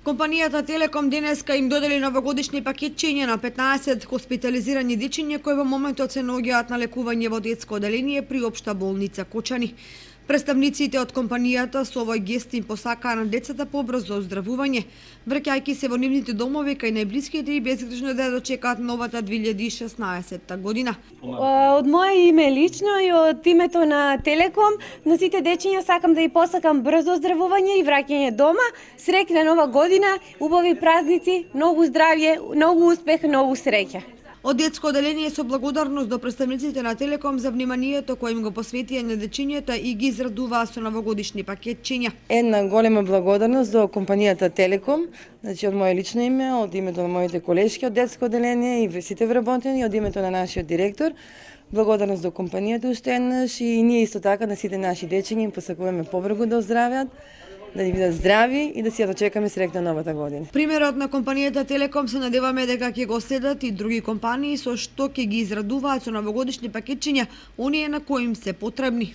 Компанијата Телеком денеска им додели новогодишни пакетчиња на 15 хоспитализирани дечиња кои во моментот се наоѓаат на лекување во детско оделение при Општа болница Кочани. Представниците од компанијата со овој гест им посакаа на децата побрзо оздравување, враќајќи се во нивните домови кај најблиските и безгрижно да дочекаат новата 2016 година. Од моје име лично и од името на Телеком, на сите дечиња сакам да ја посакам брзо оздравување и враќање дома, среќна нова година, убави празници, многу здравје, многу успех, многу среќа. Од детско оделение со благодарност до представниците на Телеком за вниманието кој им го посветија на дечињата и ги израдуваа со новогодишни пакетчиња. Една голема благодарност до компанијата Телеком, значи од моје лично име, од името на моите колешки од детско оделение и сите вработени, од името на нашиот директор. Благодарност до компанијата уште еднаш и ние исто така на сите наши дечиња им посакуваме побрзо да оздравеат, да ни бидат здрави и да си ја дочекаме среќна новата година. Примерот на компанијата Телеком се надеваме дека ќе го следат и други компании со што ќе ги израдуваат со новогодишни пакетчиња оние на кои им се потребни.